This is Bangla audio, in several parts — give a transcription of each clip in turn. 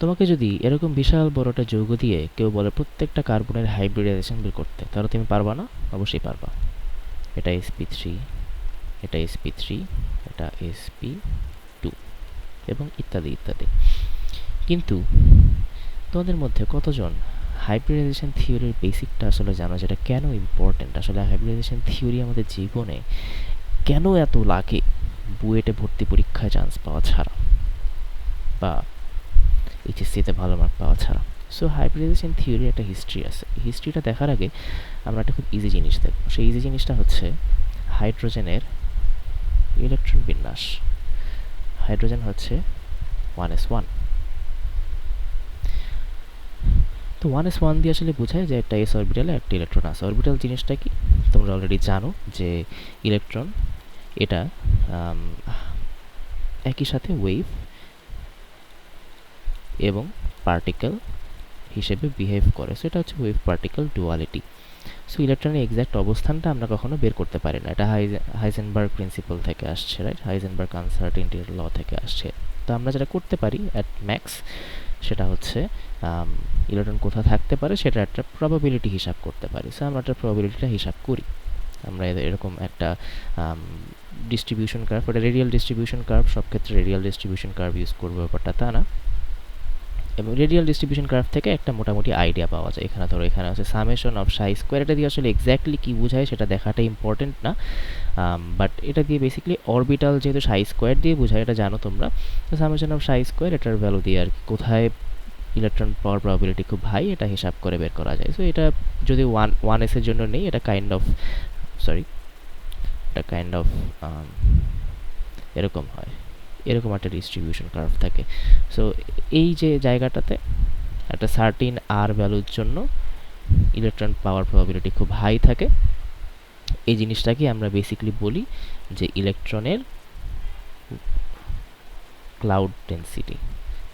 তোমাকে যদি এরকম বিশাল বড় একটা যৌগ দিয়ে কেউ বলে প্রত্যেকটা কার্বনের হাইব্রিডাইজেশন বের করতে, তাহলে তুমি পারবা না? অবশ্যই পারবা। এটা sp3, এটা sp3, এটা sp2 এবং ইত্যাদি ইত্যাদি। কিন্তু তোমাদের মধ্যে কতজন হাইব্রিডাইজেশন থিওরির বেসিকটা আসলে জানো, যেটা কেন ইম্পর্টেন্ট? আসলে হাইব্রিডাইজেশন থিওরি আমাদের জীবনে কেন এত লাগে বুয়েটে ভর্তি পরীক্ষায় চান্স পাওয়া ছাড়া বা এইচএসসিতে ভালো মার্ক পাওয়া ছাড়া? সো হাইব্রিডাইজেশন থিওরির একটা হিস্ট্রি আছে। হিস্ট্রিটা দেখার আগে আমরা একটা খুব ইজি জিনিস দেখব। সেই ইজি জিনিসটা হচ্ছে হাইড্রোজেনের ইলেকট্রন বিন্যাস। হাইড্রোজেন হচ্ছে 1s1। তো 1s1 দিয়ে আসলে বোঝায় যে একটা এস অরবিটালে একটা ইলেকট্রন আছে। অরবিটাল জিনিসটা কি তোমরা অলরেডি জানো, যে ইলেকট্রন এটা একই সাথে ওয়েভ এবং পার্টিকেল হিসেবে বিহেভ করে। সো এটা হচ্ছে ওয়েভ পার্টিকেল ডুয়ালিটি। সো ইলেকট্রনের এক্স্যাক্ট অবস্থানটা আমরা কখনো বের করতে পারি না। এটা হাইজেনবার্গ প্রিন্সিপাল থেকে আসছে, রাইট? হাইজেনবার্গ আনসার্টেনিটির ল থেকে আসছে। তো আমরা যেটা করতে পারি অ্যাট ম্যাক্স, সেটা হচ্ছে ইলেকট্রন কোথায় থাকতে পারে সেটা একটা প্রবাবিলিটি হিসাব করতে পারি। সো আমরা একটা প্রবাবিলিটিটা হিসাব করি। আমরা এরকম একটা ডিস্ট্রিবিউশন কার্ভ, ওটা রেডিয়াল ডিস্ট্রিবিউশন কার্ভ, সব ক্ষেত্রে রেডিয়াল ডিস্ট্রিবিউশন কার্ভ ইউজ করবো, ব্যাপারটা তা না। এবং রেডিয়াল ডিস্ট্রিবিউশন গ্রাফ থেকে একটা মোটামুটি আইডিয়া পাওয়া যায়। এখানে ধরো এখানে হচ্ছে সামেশন অফ সাই স্কোয়ার। এটা দিয়ে আসলে এক্স্যাক্টলি কী বোঝায় সেটা দেখাটা ইম্পর্টেন্ট না, বাট এটা দিয়ে বেসিক্যালি অরবিটাল যেহেতু সাই স্কোয়ার দিয়ে বোঝায় এটা জানো তোমরা। তো সামেশন অফ সাই স্কোয়ার এটার ভ্যালু দিয়ে আর কি কোথায় ইলেকট্রন পাওয়ার প্রবাবিলিটি খুব হাই এটা হিসাব করে বের করা যায়। সো এটা যদি ওয়ান এসের জন্য নেই, এটা কাইন্ড অফ এরকম হয়, এরকম একটা ডিস্ট্রিবিউশন কার্ভ থাকে। সো এই যে জায়গাটাতে একটা সার্টিন আর ভ্যালুর জন্য ইলেকট্রন পাওয়ার প্রবাবিলিটি খুব হাই থাকে, এই জিনিসটাকে আমরা বেসিক্যালি বলি যে ইলেকট্রনের ক্লাউড ডেন্সিটি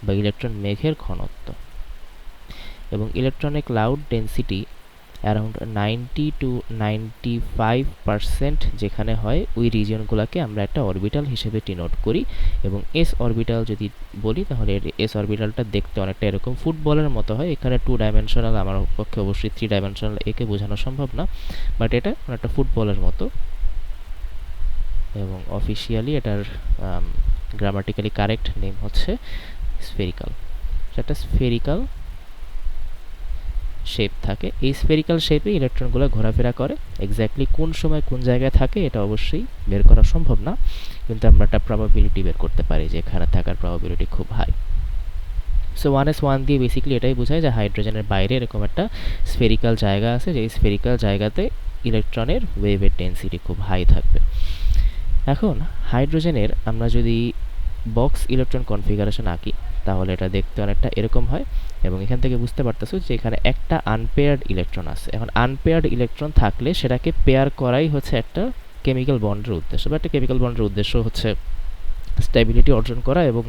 বা ইলেকট্রন মেঘের ঘনত্ব। এবং ইলেকট্রনের ক্লাউড ডেন্সিটি অ্যারাউন্ড 90 to 95% যেখানে হয়, ওই রিজিয়নগুলোকে আমরা একটা অরবিটাল হিসেবে ডিনোট করি। এবং এস অরবিটাল যদি বলি তাহলে এস অরবিটালটা দেখতে অনেকটা এরকম ফুটবলের মতো হয়। এখানে 2 ডাইমেনশনাল, আমার পক্ষে অবশ্যই 3 ডাইমেনশনাল একে বোঝানো সম্ভব না, বাট এটা অনেকটা ফুটবলের মতো। এবং অফিসিয়ালি এটার গ্রামাটিক্যালি কারেক্ট নেম হচ্ছে স্ফেরিক্যাল। একটা স্ফেরিক্যাল শেপ থাকে। এই স্ফেরিক্যাল শেপে ইলেকট্রনগুলো ঘোরাফেরা করে। এক্স্যাক্টলি কোন সময় কোন জায়গায় থাকে এটা অবশ্যই বের করা সম্ভব না, কিন্তু আমরা একটা প্রবাবিলিটি বের করতে পারি যে এখানে থাকার প্রবাবিলিটি খুব হাই। সো 1s1 দিয়ে বেসিক্যালি এটাই বোঝায় যে হাইড্রোজেনের বাইরে এরকম একটা স্ফেরিক্যাল জায়গা আছে, যে স্ফেরিক্যাল জায়গাতে ইলেকট্রনের ওয়েভের ডেন্সিটি খুব হাই থাকবে। এখন হাইড্রোজেনের আমরা যদি বক্স ইলেকট্রন কনফিগারেশন আঁকি তাহলে এটা দেখতে অনেকটা এরকম হয়। এবং এখান থেকে বুঝতে পারতেছো যে এখানে একটা আনপেয়ার্ড ইলেকট্রন আছে। এখন আনপেয়ার্ড ইলেকট্রন থাকলে সেটাকে পেয়ার করাই হচ্ছে একটা কেমিক্যাল বন্ডের উদ্দেশ্য, বা একটা কেমিক্যাল বন্ডের উদ্দেশ্য হচ্ছে স্টেবিলিটি অর্জন করা। এবং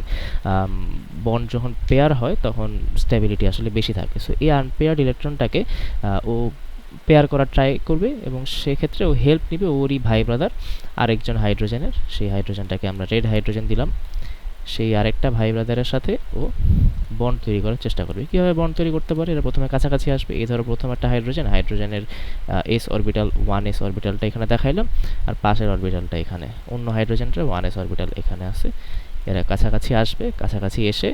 বন্ড যখন পেয়ার হয় তখন স্টেবিলিটি আসলে বেশি থাকে। সো এই আনপেয়ার্ড ইলেকট্রনটাকে ও পেয়ার করার ট্রাই করবে এবং সেক্ষেত্রে ও হেল্প নেবে ওরই ভাই ব্রাদার আরেকজন হাইড্রোজেনের। সেই হাইড্রোজেনটাকে আমরা রেড হাইড্রোজেন দিলাম। সেই আরেকটা ভাই ব্রাদারের সাথে ও বন্ড তৈরি করার চেষ্টা করবে। কীভাবে বন্ড তৈরি করতে পারে? এরা প্রথমে কাছাকাছি আসবে। এই ধরো প্রথম একটা হাইড্রোজেনের এস অরবিটাল 1s অরবিটালটা এখানে দেখাইলাম, আর পাশের অরবিটালটা এখানে, অন্য হাইড্রোজেনটা 1s অরবিটাল এখানে আছে। এরা কাছাকাছি আসবে, কাছাকাছি এসে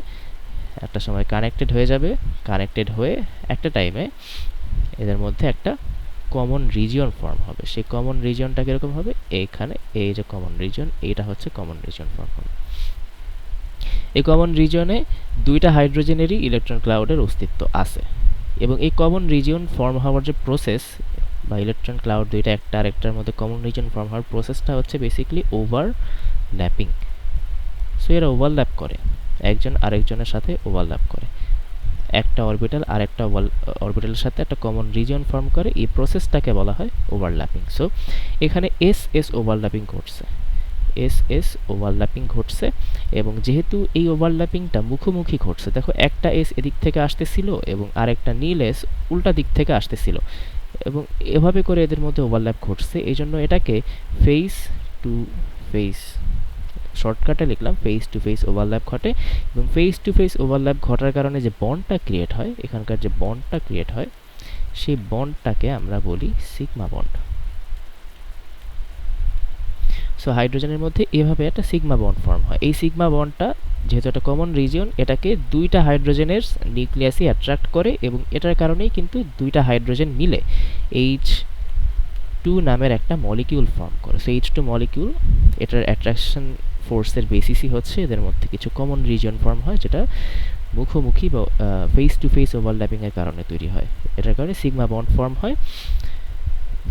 একটা সময় কানেক্টেড হয়ে যাবে। কানেক্টেড হয়ে একটা টাইমে এদের মধ্যে একটা কমন রিজিয়ন ফর্ম হবে। সেই কমন রিজিয়নটা কীরকম হবে? এইখানে এই যে কমন রিজিয়ন, এইটা হচ্ছে কমন রিজিয়ন ফর্ম হবে। এই কমন রিজিয়নে দুইটা হাইড্রোজেনেরই ইলেকট্রন ক্লাউডের অস্তিত্ব আছে। এবং এই কমন রিজিয়ন ফর্ম হওয়ার যে প্রসেস, বা ইলেকট্রন ক্লাউড দুইটা একটা আরেকটার মধ্যে কমন রিজিয়ন ফর্ম হওয়ার প্রসেসটা হচ্ছে বেসিক্যালি ওভারল্যাপিং। সো এরা ওভারল্যাপ করে, একজন আরেকজনের সাথে ওভারল্যাপ করে। একটা অরবিটাল আর একটা অরবিটালের সাথে একটা কমন রিজিয়ন ফর্ম করে। এই প্রসেসটাকে বলা হয় ওভারল্যাপিং। সো এখানে এস ওভারল্যাপিং ঘটছে, এস ওভারল্যাপিং ঘটছে। এবং যেহেতু এই ওভারল্যাপিংটা মুখোমুখি ঘটছে, দেখো একটা এস এদিক থেকে আসতেছিল এবং আরেকটা নীল এস উল্টা দিক থেকে আসতেছিল, এবং এভাবে করে এদের মধ্যে ওভারল্যাপ ঘটছে। এই জন্য এটাকে ফেস টু ফেস শর্টকাটে লিখলাম ফেস টু ফেস ওভারল্যাপ ঘটে, এবং ফেস টু ফেস ওভারল্যাপ ঘটার কারণে যে বন্ডটা ক্রিয়েট হয়, এখানকার যে বন্ডটা ক্রিয়েট হয়, সেই বন্ডটাকে আমরা বলি সিগমা বন্ড। সো হাইড্রোজেনের মধ্যে এভাবে একটা সিগমা বন্ড ফর্ম হয়। এই সিগমা বন্ডটা যেহেতু একটা কমন রিজিয়ন, এটাকে দুইটা হাইড্রোজেনের নিউক্লিয়াসই অ্যাট্রাক্ট করে, এবং এটার কারণেই কিন্তু দুইটা হাইড্রোজেন মিলে H2 নামের একটা মলিকিউল ফর্ম করে। সো H2 মলিকিউল, এটার অ্যাট্রাকশন ফোর্সের বেসিসই হচ্ছে এদের মধ্যে কিছু কমন রিজিয়ন ফর্ম হয়, যেটা মুখোমুখি বা ফেস টু ফেস ওভারল্যাপিংয়ের কারণে তৈরি হয়। এটার কারণে সিগমা বন্ড ফর্ম হয়,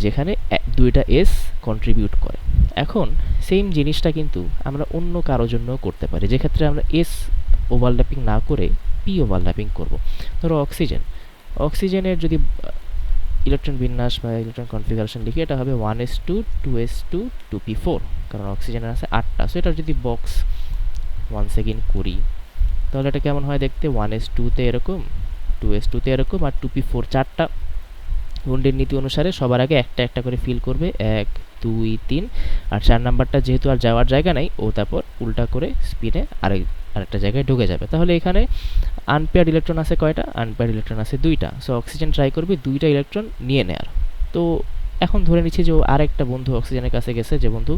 যেখানে দুইটা এস কন্ট্রিবিউট করে। এখন সেম জিনিসটা কিন্তু আমরা অন্য কারোর জন্যও করতে পারি, যেক্ষেত্রে আমরা এস ওভারল্যাপিং না করে পি ওভারল্যাপিং করব। ধরো অক্সিজেনের যদি ইলেকট্রন বিন্যাস বা ইলেকট্রন কনফিগারেশন লিখি, এটা হবে 1s2 2s2 2p4, কারণ অক্সিজেনের আছে 8টা। সো এটা যদি বক্স ওয়ান সেকেন্ড করি, তাহলে এটা কেমন হয় দেখতে? 1s2-তে এরকম, 2s2-তে এরকম, আর 2p4 4টা। গুন্ডের নীতি অনুসারে সবার আগে একটা একটা করে ফিল করবে, 1 2 3, আর 4 নাম্বারটা যেহেতু আর যাওয়ার জায়গা নাই, ও তারপর উল্টা করে স্পিনে আরেকটা জায়গায় ঢুকে যাবে। তাহলে এখানে আনপেয়ার্ড ইলেকট্রন আছে কয়টা? আনপেয়ার্ড ইলেকট্রন আছে 2টা। সো অক্সিজেন ট্রাই করবে 2টা ইলেকট্রন নিয়ে নেয়ার। তো এখন ধরে নিচ্ছি যে আরেকটা বন্ধু অক্সিজেনের কাছে গেছে, যে বন্ধু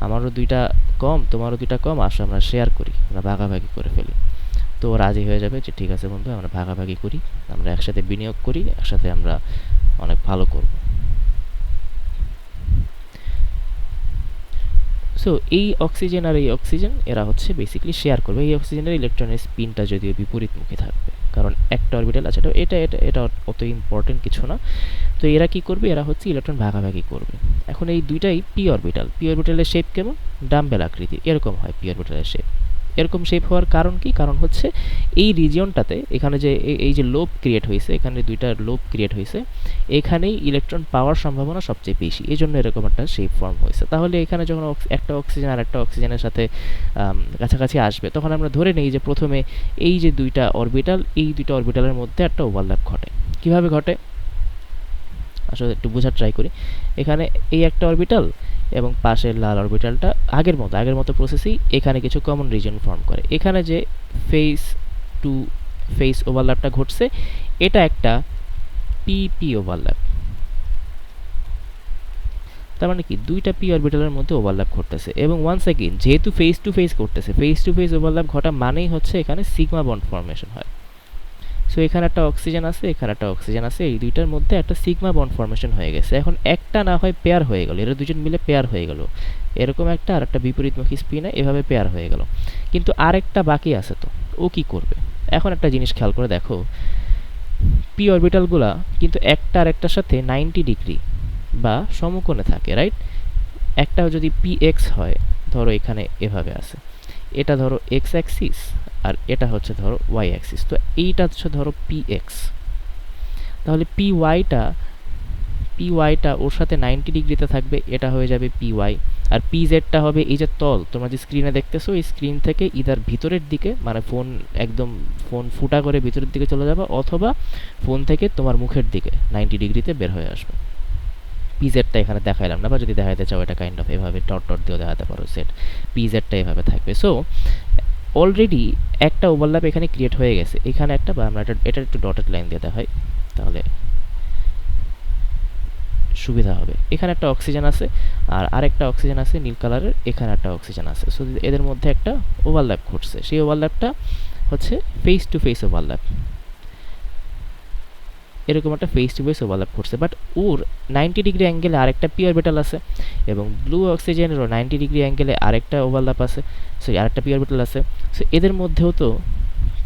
আমারও 2টা কম, তোমারও 2টা কম, আসো আমরা শেয়ার করি, আমরা ভাগাভাগি করে ফেলি। তো রাজি হয়ে যাবে যে ঠিক আছে বন্ধু, আমরা ভাগাভাগি করি, আমরা একসাথে বিনিয়োগ করি, একসাথে আমরা অনেক ভালো করব। সো এই অক্সিজেন আর এই অক্সিজেন এরা হচ্ছে বেসিক্যালি শেয়ার করবে। এই অক্সিজেনের ইলেকট্রনের স্পিনটা যদিও বিপরীতমুখী থাকবে, কারণ একটা অরবিটাল আছে। এটা এটা এটা অত ইম্পর্টেন্ট কিছু না। তো এরা কি করবে? এরা হচ্ছে ইলেকট্রন ভাগাভাগি করবে। এখন এই দুইটাই পি অরবিটাল। পি অরবিটালের শেপ কেমন? ডাম্বেল আকৃতি, এরকম হয় পি অরবিটালের শেপ। এরকম শেপ হওয়ার কারণ কি? কারণ হচ্ছে এই রিজিয়নটাতে, এখানে যে এই যে লোব ক্রিয়েট হয়েছে, এখানে দুইটা লোব ক্রিয়েট হয়েছে, এখানেই ইলেকট্রন পাওয়ার সম্ভাবনা সবচেয়ে বেশি, এই জন্য এরকম একটা শেপ ফর্ম হয়েছে। তাহলে এখানে যখন একটা অক্সিজেন আর একটা অক্সিজেনের সাথে কাছাকাছি আসবে, তখন আমরা ধরে নিই যে প্রথমে এই যে দুইটা অরবিটাল, এই দুইটা অরবিটালের মধ্যে একটা ওভারল্যাপ ঘটে। কিভাবে ঘটে আসলে একটু বোঝার ট্রাই করি। এখানে এই একটা অরবিটাল এবং পাশের লাল অরবিটালটা আগের মতো প্রসেসেই এখানে কিছু কমন রিজন ফর্ম করে। এখানে যে ফেস টু ফেস ওভারল্যাপটা ঘটছে, এটা একটা পি ওভারল্যাপ। তার মানে কি দুইটা পি অরবিটালের মধ্যে ওভারল্যাপ ঘটতেছে। এবং ওয়ান্স অ্যাগেন যেহেতু ফেস টু ফেস করতেছে, ফেস টু ফেস ওভারল্যাপ ঘটা মানেই হচ্ছে এখানে সিগমা বন্ড ফর্মেশন হয়। সো এখানে একটা অক্সিজেন আছে, এখানে একটা অক্সিজেন আছে, এই দুইটার মধ্যে একটা সিগমা বন্ড ফর্মেশন হয়ে গেছে। এখন একটা না হয় পেয়ার হয়ে গেল, এরা দুজন মিলে পেয়ার হয়ে গেল, এরকম একটা আর একটা বিপরীতমুখী স্পিনে এভাবে পেয়ার হয়ে গেল। কিন্তু আরেকটা বাকি আছে, তো ও কি করবে? এখন একটা জিনিস খেয়াল করে দেখো, পি অরবিটালগুলা কিন্তু একটা আর একটার সাথে 90 ডিগ্রি বা সমকোণে থাকে, রাইট? একটা যদি পি এক্স হয়, ধরো এখানে এভাবে আছে, এটা ধরো এক্স অ্যাক্সিস আর এটা হচ্ছে ধরো ওয়াই অ্যাক্সিস। তো এইটা হচ্ছে ধরো পি এক্স, তাহলে পি ওয়াইটা ওর সাথে 90 ডিগ্রিতে থাকবে, এটা হয়ে যাবে পি ওয়াই। আর পি জেডটা হবে এই যে তল, তোমরা যে স্ক্রিনে দেখতেছো, এই স্ক্রিন থেকে ইদার ভিতরের দিকে, মানে ফোন ফুটা করে ভিতরের দিকে চলে যাবে, অথবা ফোন থেকে তোমার মুখের দিকে 90 ডিগ্রিতে বের হয়ে আসবে। পি জেডটা এখানে দেখাইলাম না, বা যদি দেখাইতে চাও এটা কাইন্ড অফ এভাবে ডট ডট দিয়েও দেখাতে পারো, সেট পি জেডটা এভাবে থাকবে। সো অলরেডি একটা ওভারল্যাপ এখানে ক্রিয়েট হয়ে গেছে, এখানে একটা, বা আমরা এটা একটু ডটেড লাইন দিয়ে দেখাই তাহলে সুবিধা হবে। এখানে একটা অক্সিজেন আছে আর আরেকটা অক্সিজেন আছে নীল কালারের, এখানে একটা অক্সিজেন আছে। সো এদের মধ্যে একটা ওভারল্যাপ ঘটছে, সেই ওভারল্যাপটা হচ্ছে ফেস টু ফেস ওভারল্যাপ। এরকম একটা ফেস টু ফেস ওভারল্যাপ ঘটছে, বাট ওর 90 ডিগ্রি অ্যাঙ্গেলে আরেকটা পি অরবিটাল আছে, এবং ব্লু অক্সিজেনেরও 90 ডিগ্রি অ্যাঙ্গেলে আরেকটা ওভারল্যাপ আছে, সো আরেকটা পি অরবিটাল আছে। সো এদের মধ্যেও তো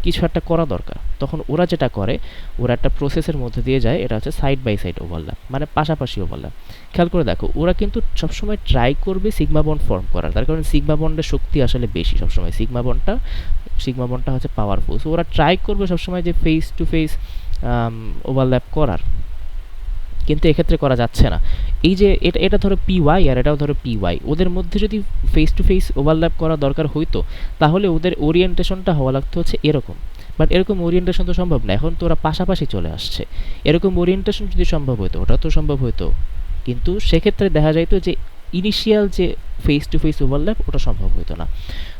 কিছু একটা করা দরকার। তখন ওরা যেটা করে, ওরা একটা প্রসেসের মধ্যে দিয়ে যায়, এটা হচ্ছে সাইড বাই সাইড ওভারল্যাপ, মানে পাশাপাশি ওভারল্যাপ। খেয়াল করে দেখো, ওরা কিন্তু সবসময় ট্রাই করবে সিগমা বন্ড ফর্ম করার, তার কারণ সিগমা বন্ডের শক্তি আসলে বেশি সবসময়, সিগমা বন্ডটা হচ্ছে পাওয়ারফুল। সো ওরা ট্রাই করবে সবসময় যে ফেস টু ফেস ওভারল্যাপ করার, কিন্তু এক্ষেত্রে করা যাচ্ছে না। এই যে এটা ধরো পি ওয়াই আর এটাও ধরো পি ওয়াই, ওদের মধ্যে যদি ফেস টু ফেস ওভারল্যাপ করা দরকার হইতো, তাহলে ওদের ওরিয়েন্টেশনটা হওয়া লাগতো হচ্ছে এরকম। বাট এরকম ওরিয়েন্টেশন তো সম্ভব না, এখন তো ওরা পাশাপাশি চলে আসছে। এরকম ওরিয়েন্টেশন যদি সম্ভব হতো, ওটা তো সম্ভব হতো, কিন্তু সেক্ষেত্রে দেখা যাইতো যে ইনিশিয়াল যে ফেস টু ফেস ওভারল্যাপ ওটা সম্ভব হতো না।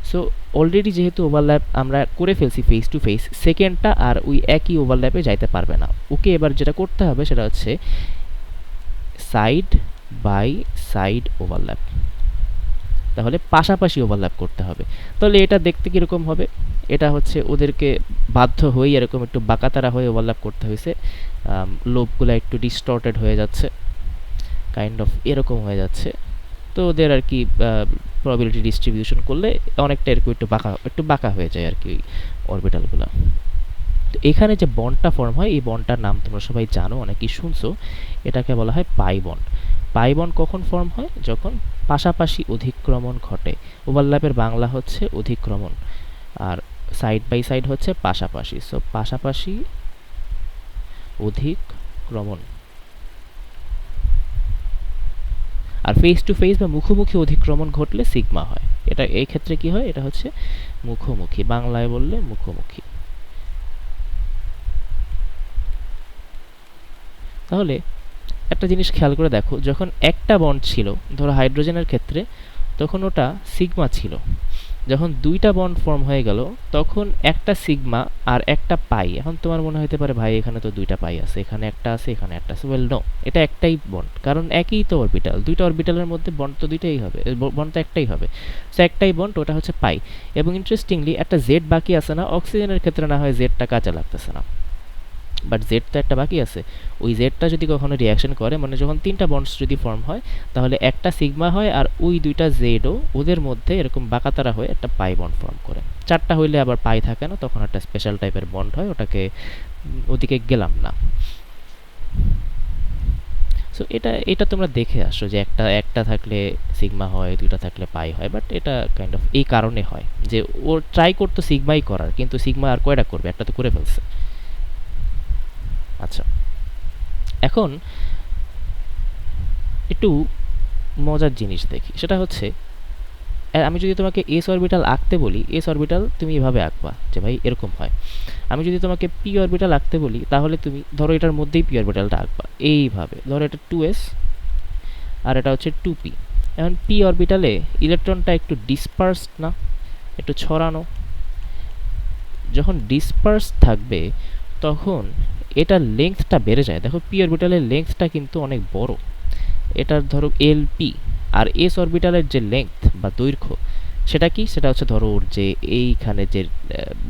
সো অলরেডি যেহেতু ওভারল্যাপ আমরা করে ফেলছি ফেস টু ফেস, সেকেন্ডটা আর ওই একই ওভারল্যাপে যাইতে পারবে না। ওকে এবার যেটা করতে হবে সেটা হচ্ছে সাইড বাই সাইড ওভারল্যাপ, তাহলে পাশাপাশি ওভারল্যাপ করতে হবে। তাহলে এটা দেখতে কীরকম হবে, এটা হচ্ছে ওদেরকে বাধ্য হয়ে এরকম একটু বাঁকাতারা হয়ে ওভারল্যাপ করতে হয়েছে, লোবগুলো একটু ডিস্টর্টেড হয়ে যাচ্ছে, কাইন্ড অফ এরকম হয়ে যাচ্ছে। তো ওদের আর কি প্রবাবিলিটি ডিস্ট্রিবিউশন করলে অনেকটা এরকম একটু বাঁকা হয়ে যায় আর কি অরবিটালগুলো। তো এখানে যে বন্ডটা ফর্ম হয় এই বন্ডটার নাম তোমরা সবাই জানো, অনেকেই শুনছো, এটাকে বলা হয় পাই বন্ড। পাই বন্ড কখন ফর্ম হয়? যখন পাশাপাশি অধিক্রমণ ঘটে। ওভারল্যাপের বাংলা হচ্ছে অধিক্রমণ, আর সাইড বাই সাইড হচ্ছে পাশাপাশি। সো পাশাপাশি অধিক্রমণ। আর ফেস টু ফেস বা মুখোমুখি অধিক্রমণ ঘটলে সিগমা হয়। এটা এই ক্ষেত্রে কি হয়? এটা হচ্ছে মুখোমুখি, বাংলায় বললে মুখোমুখি। তাহলে একটা জিনিস খেয়াল করে দেখো, যখন একটা বন্ড ছিল ধরো হাইড্রোজেনের ক্ষেত্রে, তখন ওটা সিগমা ছিল। যখন দুইটা বন্ড ফর্ম হয়ে গেল তখন একটা সিগমা আর একটা পাই। এখন তোমার মনে হতে পারে ভাই এখানে তো দুইটা পাই আছে, এখানে একটা আছে, এখানে একটা আছে। ওয়েল নো, এটা একটাই বন্ড, কারণ একই তো অরবিটাল, দুইটা অরবিটালের মধ্যে বন্ড তো দুইটাই হবে, বন্ড তো একটাই হবে। সো একটাই বন্ড, ওটা হচ্ছে পাই। এবং ইন্টারেস্টিংলি একটা জেড বাকি আছে না, অক্সিজেনের ক্ষেত্রে না হয় জেডটা কাজে লাগতেছে না, বাট জেড তো একটা বাকি আছে। ওই জেডটা যদি কখনো রিয়াকশন করে, মানে যখন তিনটা বন্ডস যদি ফর্ম হয়, তাহলে একটা সিগমা হয় আর ওই দুইটা জেডও ওদের মধ্যে এরকম বাঁকাতারা হয়ে একটা পাই বন্ড ফর্ম করে। চারটা হইলে আবার পাই থাকে না, তখন একটা স্পেশাল টাইপের বন্ড হয়, ওটাকে ওদিকে গেলাম না। সো এটা এটা তোমরা দেখে আসো যে একটা একটা থাকলে সিগমা হয়, দুইটা থাকলে পাই হয়, বাট এটা কাইন্ড অফ এই কারণে হয় যে ও ট্রাই করতো সিগমাই করার, কিন্তু সিগমা আর কয়টা করবে, একটা তো করে ফেলছে। আচ্ছা, এখন একটু মজার জিনিস দেখি, সেটা হচ্ছে আমি যদি তোমাকে এস অরবিটাল আঁকতে বলি, এস অরবিটাল তুমি এভাবে আঁকবা যে ভাই এরকম হয়। আমি যদি তোমাকে পি অরবিটাল আঁকতে বলি, তাহলে তুমি ধরো এটার মধ্যেই পি অরবিটালটা আঁকবা এইভাবে। ধরো এটা 2s আর এটা হচ্ছে 2p। এখন পি অরবিটালে ইলেকট্রনটা একটু ডিসপার্সড না, একটু ছড়ানো। যখন ডিসপার্স থাকবে তখন এটার লেংথটা বেড়ে যায়। দেখো পি অরবিটালের লেংথটা কিন্তু অনেক বড়, এটার ধরো এলপি। আর এস অরবিটালের যে লেংথ বা দৈর্ঘ্য সেটা কি? সেটা হচ্ছে ধরো ওর যে এইখানে যে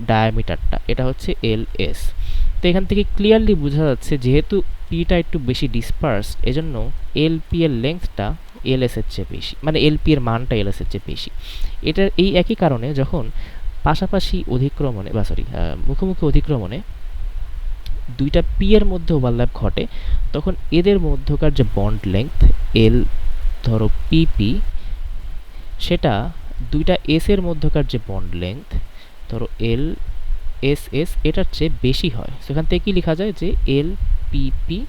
ডায়ামিটারটা, এটা হচ্ছে এল এস। তো এখান থেকে ক্লিয়ারলি বোঝা যাচ্ছে যেহেতু পিটা একটু বেশি ডিসপার্সড, এজন্য এলপি এর লেংথটা এল এস এর চেয়ে বেশি, মানে এলপি এর মানটা এল এস এর চেয়ে বেশি। এটার এই একই কারণে যখন পাশাপাশি অধিক্রমণে বা সরি মুখোমুখি অধিক্রমণে দুইটা পি এর মধ্যে ওভারল্যাপ ঘটে, তখন এদের মধ্যকার যে বন্ড লেংথ এল ধরো পিপি, সেটা দুইটা এস এর মধ্যকার যে বন্ড লেংথ ধরো এল এস এস, এটার চেয়ে বেশি হয়। সেখান থেকে কি লেখা যায় যে L PP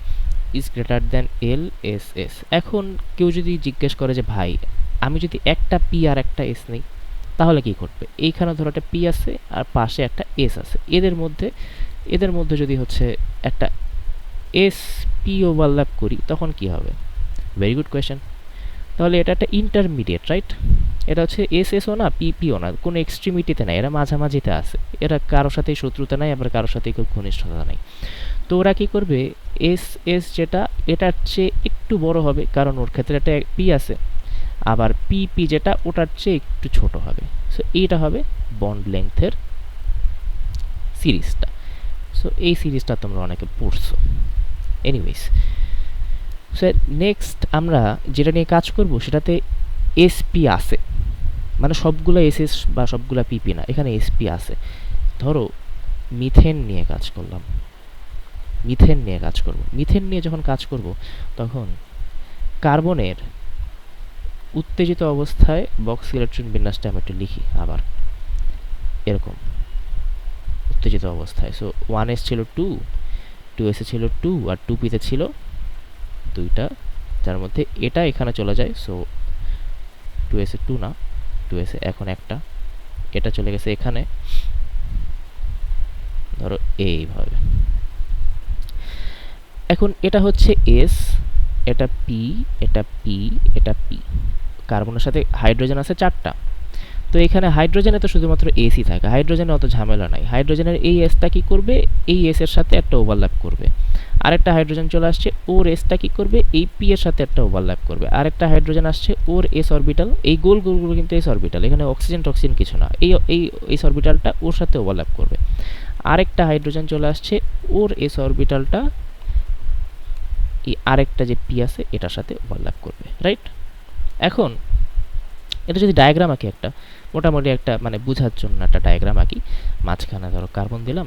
is greater than L S S. এখন কেউ যদি জিজ্ঞেস করে যে ভাই আমি যদি একটা পি আর একটা এস নেই তাহলে কি ঘটবে? এইখানে ধরো একটা পি আছে আর পাশে একটা এস আছে, এদের মধ্যে যদি হচ্ছে একটা এস পি ওভারল্যাপ করি তখন কি হবে? Very good question. তাহলে এটা একটা ইন্টারমিডিয়েট, রাইট? এটা হচ্ছে এস এসও না, পিপিও না, কোনো এক্সট্রিমিটিতে নাই, এরা মাঝামাঝিতে আছে। এরা কারোর সাথেই শত্রুতা নাই, আবার কারোর সাথেই খুব ঘনিষ্ঠতা নাই। তো ওরা কী করবে, এস এস যেটা এটার চেয়ে একটু বড় হবে, কারণ ওর ক্ষেত্রে একটা পি আছে, আবার পিপি যেটা ওটার চেয়ে একটু ছোট হবে। সো এইটা হবে বন্ড লেংথের সিরিজটা। সো এই সিরিজটা তোমরা অনেকে পড়ছো। এনিওয়েজ, সো নেক্সট আমরা যেটা নিয়ে কাজ করব সেটাতে এসপি আছে, মানে সবগুলো এসএস বা সবগুলো পিপি না, এখানে এসপি আছে। ধরো মিথেন নিয়ে কাজ করলাম, মিথেন নিয়ে কাজ করব। মিথেন নিয়ে যখন কাজ করব তখন কার্বনের উত্তেজিত অবস্থায় বক্স ইলেকট্রন বিন্যাসটা আমি একটু লিখি আবার এরকম উত্তেজিত অবস্থায়। সো 1s ছিল 2, 2s ছিল 2 আর 2pতে ছিল দুইটা, যার মধ্যে এটা এখানে চলে যায়। সো 2s 2 না, 2s এখন একটা, এটা চলে গেছে এখানে, ধরো এইভাবে। এখন এটা হচ্ছে এস, এটা পি, এটা পি, এটা পি। কার্বনের সাথে হাইড্রোজেন আছে 4টা। তো এখানে হাইড্রোজেনে তো শুধুমাত্র এসই থাকে, হাইড্রোজেনে অত ঝামেলা নাই। হাইড্রোজেনের এই এসটা কি করবে, এই এস এর সাথে একটা ওভারল্যাপ করবে। আরেকটা হাইড্রোজেন চলে আসছে, ওর এসটা কি করবে, এই পি এর সাথে একটা ওভারল্যাপ করবে। আরেকটা হাইড্রোজেন আসছে, ওর এস অরবিটাল, এই গোল গোলগুলো কিন্তু এস অরবিটাল, এখানে অক্সিজেন টক্সিজেন কিছু না, এই এই এস অরবিটালটা ওর সাথে ওভারল্যাপ করবে। আরেকটা হাইড্রোজেন চলে আসছে, ওর এস অরবিটালটা এই আরেকটা যে পি আছে এটার সাথে ওভারল্যাপ করবে, রাইট? এখন এটা যদি ডায়াগ্রাম আঁকি, একটা মোটামুটি একটা মানে বোঝার জন্য একটা ডায়াগ্রাম আঁকি। মাঝখানে ধরো কার্বন দিলাম,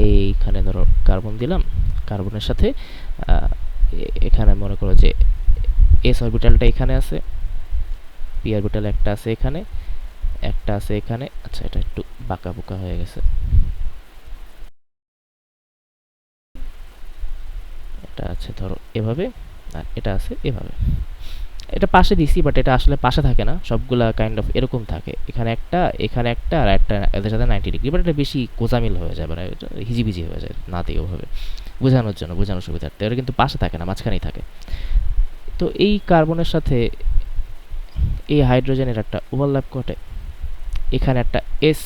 এইখানে ধরো কার্বন দিলাম, কার্বনের সাথে এখানে মনে করো যে এস অরবিটালটা এখানে আছে, পি অরবিটাল একটা আছে এখানে, একটা আছে এখানে। আচ্ছা, এটা একটু বাঁকা বুকা হয়ে গেছে, এটা আছে ধরো এভাবে, আর এটা আছে এভাবে। এটা পাশে দিছি, বাট এটা আসলে পাশে থাকে না, সবগুলা কাইন্ড অফ এরকম থাকে, এখানে একটা, এখানে একটা, আর একটা এদের সাথে 90 ডিগ্রি, বাট এটা বেশি গোজামিল হয়ে যায়, মানে এটা হিজিবিজি হয়ে যায় না দিয়ে ওভাবে বোঝানোর জন্য, বোঝানোর সুবিধার্থে। এটা কিন্তু পাশে থাকে না, মাঝখানেই থাকে। তো এই কার্বনের সাথে এই হাইড্রোজেনের একটা ওভারল্যাপ ঘটে, এখানে একটা এস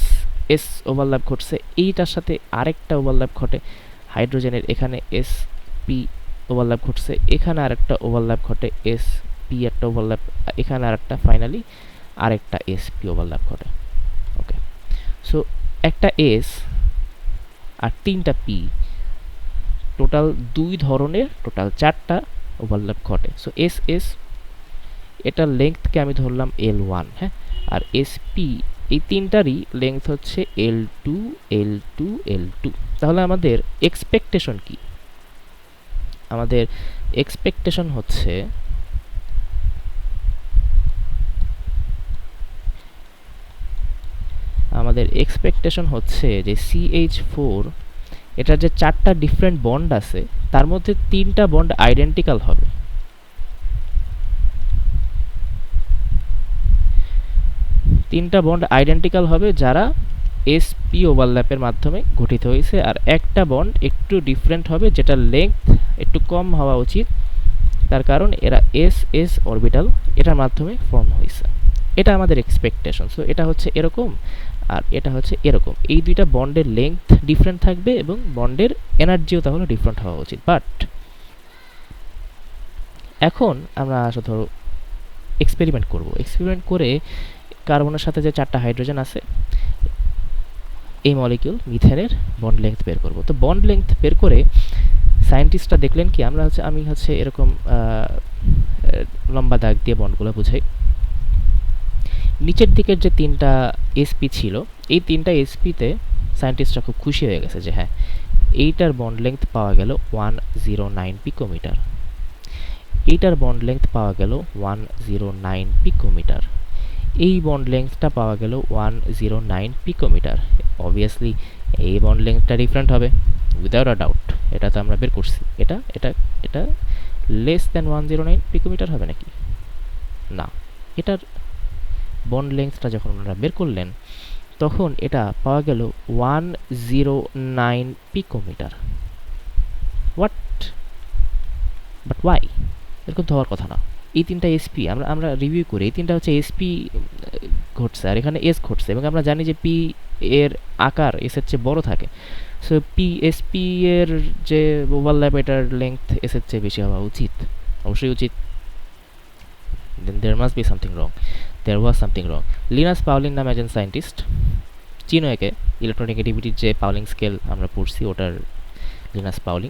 এস ওভারল্যাপ ঘটছে, এইটার সাথে আরেকটা ওভারল্যাপ ঘটে, হাইড্রোজেনের এখানে এস পি ওভারল্যাপ ঘটছে, এখানে আরেকটা ওভারল্যাপ ঘটে, এস পি একটা ওভারল্যাপ, এখানে আরেকটা, ফাইনালি আরেকটা এস পি ওভারল্যাপ ঘটে। ওকে, সো একটা এস আর 3টা পি, টোটাল 2 ধরনের, টোটাল 4টা ওভারল্যাপ ঘটে। সো এস এস এটার লেংথকে আমি ধরলাম L1, হ্যাঁ, আর এস পি এই তিনটারই লেংথ হচ্ছে L2 L2 L2। তাহলে আমাদের এক্সপেকটেশন কি? আমাদের এক্সপেকটেশন হচ্ছে যে CH4 এটার যে 4টা ডিফারেন্ট বন্ড আছে তার মধ্যে 3টা বন্ড আইডেন্টিক্যাল হবে। যারা sp ওভারল্যাপের মাধ্যমে গঠিত হয়েছে, আর একটা বন্ড একটু ডিফারেন্ট হবে যেটার লেংথ একটু কম হওয়া উচিত, তার কারণ এরা ss অরবিটাল এটার মাধ্যমে ফর্ম হয়েছে। এটা আমাদের এক্সপেকটেশন। সো এটা হচ্ছে এরকম, আর এটা হচ্ছে এরকম, এই দুইটা বন্ডের লেংথ ডিফারেন্ট থাকবে এবং বন্ডের এনার্জিও তাহলে ডিফারেন্ট হওয়া উচিত। বাট এখন আমরা আসলে ধরো এক্সপেরিমেন্ট করে কার্বনের সাথে যে 4টা হাইড্রোজেন আছে, এই মলিকিউল মিথেনের বন্ড লেংথ বের করব। তো বন্ড লেংথ বের করে সায়েন্টিস্টরা দেখলেন কি, আমি হচ্ছে এরকম লম্বা দাগ দিয়ে বন্ডগুলো বুঝাই। নিচের দিকের যে 3টা এসপি ছিল, এই 3টা এসপিতে সায়েন্টিস্টরা খুব খুশি হয়ে গেছে যে হ্যাঁ, এইটার বন্ড লেংথ পাওয়া গেল 109 পিকোমিটার, এইটার বন্ড লেংথ পাওয়া গেল 109 পিকোমিটার, এই বন্ড লেংথটা পাওয়া গেল 109 পিকোমিটার। অবভিয়াসলি এই বন্ড লেংথটা ডিফারেন্ট হবে, উইদাউট আ ডাউট। এটা তো আমরা বের করছি। এটা এটা এটা লেস দ্যান 109 পিকোমিটার হবে নাকি? না। এটার বন্ড লেংথটা যখন ওনারা বের করলেন তখন এটা পাওয়া গেল 109 পিকোমিটার। হোয়াট? But why? এরকম তো হওয়ার কথা না। এই 3টা এসপি আমরা রিভিউ করি, এই 3টা হচ্ছে এসপি ঘটছে, আর এখানে এস ঘটছে, এবং আমরা জানি যে পি এর আকার এস এর চেয়ে বড় থাকে। সো এসপি এর যে ওভারল্যাপ এটার লেংথ এস এর চেয়ে বেশি হওয়া উচিত, অবশ্যই উচিত। Then there must be something wrong, there was something wrong. Linus Pauling নামে একজন সায়েন্টিস্ট, চিনো একে, ইলেকট্রোনেগেটিভিটির যে পাউলিং স্কেল আমরা পড়ছি ওটার লিনাস পাউলিং।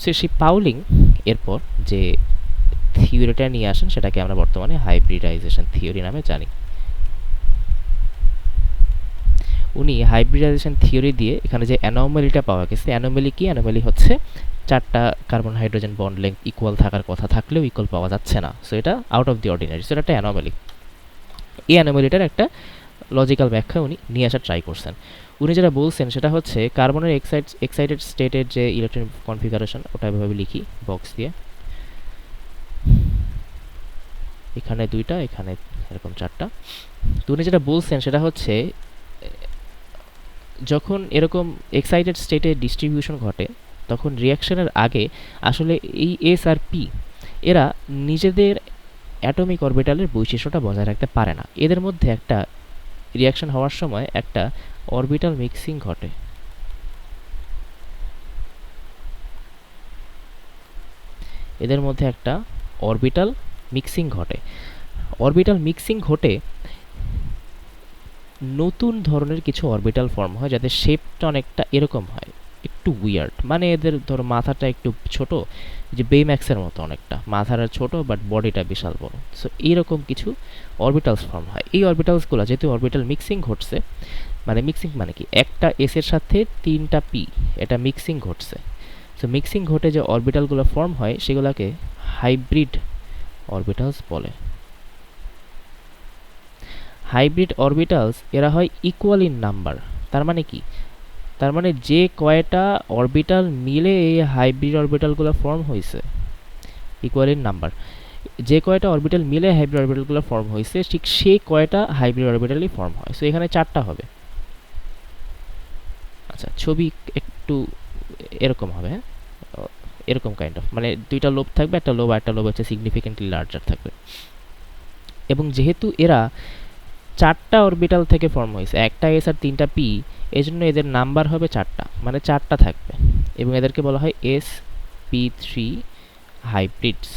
সো সেই পাউলিং এরপর যে থিওরিটা নিয়ে আসেন সেটাকে আমরা বর্তমানে হাইব্রিডাইজেশন থিওরি নামে জানি। উনি হাইব্রিডাইজেশন থিওরি দিয়ে এখানে যে অ্যানোমালিটা পাওয়া গেছে, অ্যানোমালি কি? অ্যানোমালি হচ্ছে 4টা carbon hydrogen bond length equal থাকার কথা থাকলেও ইকুয়াল পাওয়া যাচ্ছে না। সো এটা out of the ordinary, so এটা একটা অ্যানোমালি। এই অ্যানোমালিটার একটা লজিক্যাল ব্যাখ্যা উনি নিয়ে আসার ট্রাই করছেন। উনি যেটা বলছেন সেটা হচ্ছে কার্বনের এক্সাইটেড স্টেটের যে ইলেকট্রন কনফিগারেশন, ওটা এভাবে লিখি বক্স দিয়ে, এখানে 2টা, এখানে এরকম 4টা। তো উনি যেটা বলছেন সেটা হচ্ছে যখন এরকম এক্সাইটেড স্টেটে ডিস্ট্রিবিউশন ঘটে তখন রিয়াকশনের আগে আসলে এই এস আর পি এরা নিজেদের অ্যাটমিক অরবিটালের বৈশিষ্ট্যটা বজায় রাখতে পারে না। এদের মধ্যে একটা রিয়াকশন হওয়ার সময় একটা অরবিটাল মিক্সিং ঘটে। এদের মধ্যে একটা অরবিটাল মিক্সিং ঘটে। অরবিটাল মিক্সিং ঘটে নতুন ধরনের কিছু অরবিটাল ফর্ম হয়, যাদের শেপটা অনেকটা এরকম হয়, একটু উইয়ার্ড। মানে এদের ধরো মাথাটা একটু ছোট, যে বেইম্যাক্সের মতো অনেকটা, মাথাটা ছোট বাট বডিটা বিশাল বড়। সো এইরকম কিছু অরবিটালস ফর্ম হয়। এই অরবিটালসগুলো যেহেতু অরবিটাল মিক্সিং ঘটছে, মানে মিক্সিং মানে কি, একটা এস এর সাথে 3টা পি, এটা মিক্সিং ঘটছে। সো মিক্সিং ঘটে যে অরবিটালগুলো ফর্ম হয় সেগুলোকে হাইব্রিড অরবিটালস বলে। হাইব্রিড অরবিটালস এরা হয় ইকুয়াল ইন নাম্বার। তার মানে কি, তার মানে যে কয়টা অরবিটাল মিলে এই হাইব্রিড অরবিটালগুলো ফর্ম হয়েছে, ইকুয়াল ইন নাম্বার, যে কয়টা অরবিটাল মিলে হাইব্রিড অরবিটালগুলো ফর্ম হয়েছে ঠিক সেই কয়টা হাইব্রিড অরবিটালই ফর্ম হয়। সো এখানে 4টা হবে। আচ্ছা, ছবি একটু এরকম হবে, হ্যাঁ, এরকম কাইন্ড অফ, মানে 2টা লোব থাকবে, একটা লোব আর একটা লোব হচ্ছে সিগনিফিকেন্টলি লার্জার থাকবে। এবং যেহেতু এরা 4টা অরবিটাল থেকে ফর্ম হয়েছে, একটা এস আর 3টা পি, এই জন্য এদের নাম্বার হবে 4টা, মানে 4টা থাকবে। এবং এদেরকে বলা হয় sp3 হাইব্রিডস।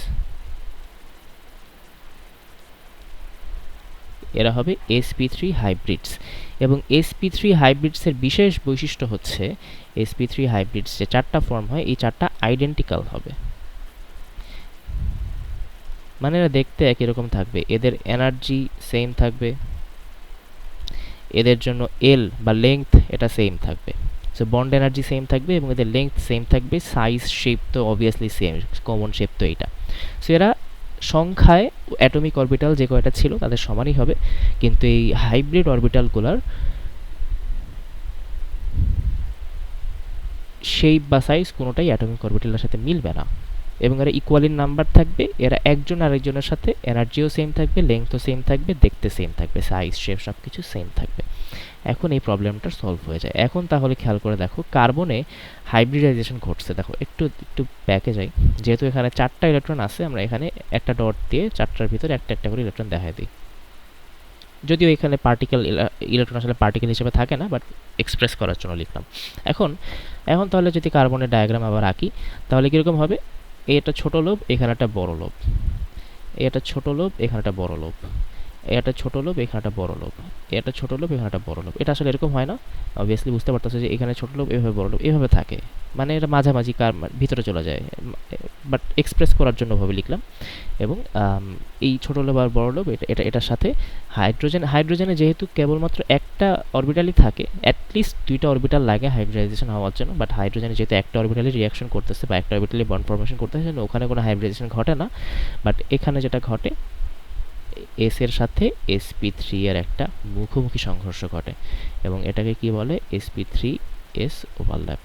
এরা হবে sp3 হাইব্রিডস। এবং sp3 হাইব্রিডসের বিশেষ বৈশিষ্ট্য হচ্ছে sp3 হাইব্রিডস যে 4টা ফর্ম হয়, এই 4টা আইডেন্টিক্যাল হবে। মানে এরা দেখতে একই রকম থাকবে, এদের এনার্জি সেম থাকবে, এদের জন্য এল বা লেংথ এটা সেম থাকবে। সো বন্ড এনার্জি সেম থাকবে এবং এদের লেংথ সেম থাকবে। সাইজ শেপ তো অবভিয়াসলি সেম, কমন শেপ তো এইটা। সো এরা সংখ্যায় অ্যাটমিক অরবিটাল যে কয়টা ছিল তাদের সমানই হবে, কিন্তু এই হাইব্রিড অরবিটালগুলোর শেপ বা সাইজ কোনোটাই অ্যাটমিক অরবিটালের সাথে মিলবে না। এবং এরা ইকুয়াল ইন নাম্বার থাকবে, এরা একজন আরেকজনের সাথে এনার্জিও সেম থাকবে, লেংথও সেম থাকবে, দেখতে সেম থাকবে, সাইজ শেপ সব কিছু সেম থাকবে। এখন এই প্রবলেমটা সলভ হয়ে যায়। এখন তাহলে খেয়াল করে দেখো, কার্বনে হাইব্রিডাইজেশন ঘটছে। দেখো একটু একটু ব্যাকে যাই, যেহেতু এখানে 4টা ইলেকট্রন আছে, আমরা এখানে একটা ডট দিয়ে 4টার ভিতরে একটা একটা করে ইলেকট্রন দেখাই দিই। যদিও এখানে পার্টিকেল ইলেকট্রন আসলে পার্টিকেল হিসেবে থাকে না, বাট এক্সপ্রেস করার জন্য লিখলাম। এখন এখন তাহলে যদি কার্বনের ডায়াগ্রাম আবার আঁকি, তাহলে কীরকম হবে, এটা ছোট লোব, এখানে একটা বড় লোব, এটা ছোট লোব, এখানে একটা বড় লোব, এটা ছোট লোব, এখানে একটা বড় লোব, এটা ছোট লোব, এখানে একটা বড় লোব। এটা আসলে এরকম হয় না, অবভিয়াসলি বুঝতে পারতেছে যে এখানে ছোট লোব, এভাবে বড় লোব, এভাবে থাকে, মানে এটা মাঝামাঝি ভিতরে চলে যায়, বাট এক্সপ্রেস করার জন্য ভাবে লিখলাম। এবং এই ছোট লোব আর বড় লোব এটার সাথে হাইড্রোজেনে যেহেতু কেবলমাত্র একটা অরবিটালই থাকে, অ্যাটলিস্ট 2টা অরবিটাল লাগে হাইব্রিডাইজেশন হওয়ার জন্য, বাট হাইড্রোজেনে যেহেতু একটা অরবিটালি রিয়াকশন করতেছে বা একটা অরবিটালি বন্ড ফরমেশন করতেছে, ওখানে কোনো হাইব্রিডাইজেশন ঘটে না। বাট এখানে যেটা ঘটে, এস এর সাথে sp3 এর একটা মুখোমুখি সংঘর্ষ ঘটে, এবং এটাকে কি বলে, sp3s ওভারল্যাপ।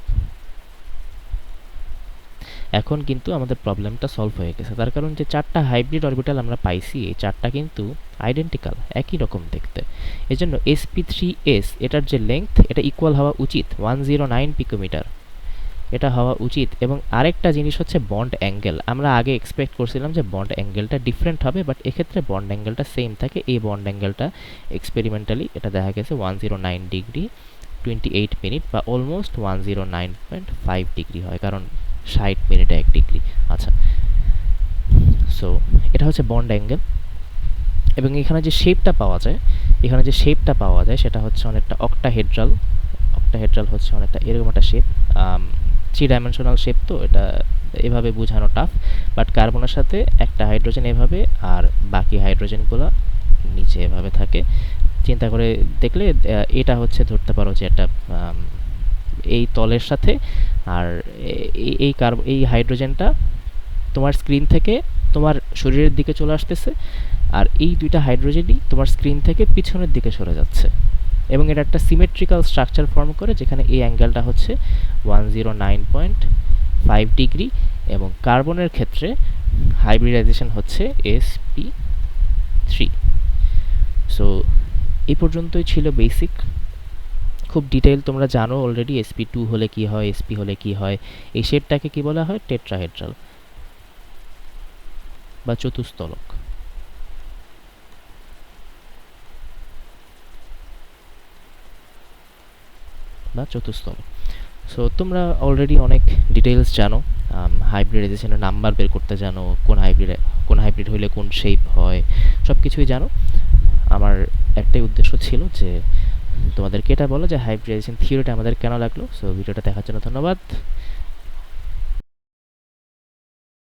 এখন কিন্তু আমাদের প্রবলেমটা সলভ হয়ে গেছে, তার কারণ যে 4টা হাইব্রিড অরবিটাল আমরা পাইছি, এই 4টা কিন্তু আইডেন্টিক্যাল, একই রকম দেখতে। এজন্য sp3s এটার যে লেংথ, এটা ইকুয়াল হওয়া উচিত 109 পিকোমিটার, এটা হওয়া উচিত। এবং আরেকটা জিনিস হচ্ছে বন্ড অ্যাঙ্গেল। আমরা আগে এক্সপেক্ট করছিলাম যে বন্ড অ্যাঙ্গেলটা ডিফারেন্ট হবে, বাট এক্ষেত্রে বন্ড অ্যাঙ্গেলটা সেম থাকে। এই বন্ড অ্যাঙ্গেলটা এক্সপেরিমেন্টালি এটা দেখা গেছে 109 ডিগ্রি 28 মিনিট বা অলমোস্ট 109.5 ডিগ্রি হয়, কারণ 60 মিনিটে 1 ডিগ্রি। আচ্ছা, সো এটা হচ্ছে বন্ড অ্যাঙ্গেল। এবং এখানে যে শেপটা পাওয়া যায়, সেটা হচ্ছে অনেকটা অক্টাহেড্রাল। অক্টাহেড্রাল হচ্ছে অনেকটা এরকম একটা শেপ, 3 ডাইমেনশনাল শেপ, তো এটা এভাবে বোঝানো টাফ। বাট কার্বনের সাথে একটা হাইড্রোজেন এভাবে, আর বাকি হাইড্রোজেনগুলো নিচে এভাবে থাকে। চিন্তা করে দেখলে এটা হচ্ছে ধরতে পারো যে একটা এই তলের সাথে, আর এই হাইড্রোজেনটা তোমার স্ক্রিন থেকে তোমার শরীরের দিকে চলে আসতেছে, আর এই 2টা হাইড্রোজেনই তোমার স্ক্রিন থেকে পিছনের দিকে সরে যাচ্ছে। এবং এটা একটা সিমেট্রিক্যাল স্ট্রাকচার ফর্ম করে, যেখানে এই অ্যাঙ্গেলটা হচ্ছে 109.5 ডিগ্রি। এবং কার্বনের ক্ষেত্রে হাইব্রিডাইজেশন হচ্ছে sp3। সো এই পর্যন্তই ছিল বেসিক। খুব ডিটেইল তোমরা জানো অলরেডি, sp2 হলে কি হয়, sp হলে কি হয়। এই শেপটাকে কি বলা হয়, টেট্রাহেড্রাল বা চতুস্তলক। বা চতুস্তল। সো তোমরা অলরেডি অনেক ডিটেইলস জানো, হাইব্রিডাইজেশনের নাম্বার বের করতে জানো, কোন হাইব্রিড হইলে কোন শেপ হয়, সব কিছুই জানো। আমার একটাই উদ্দেশ্য ছিল যে তোমাদেরকে এটা বলো যে হাইব্রিডাইজেশন থিওরিটা আমাদের কেন লাগলো। সো ভিডিওটা দেখার জন্য ধন্যবাদ।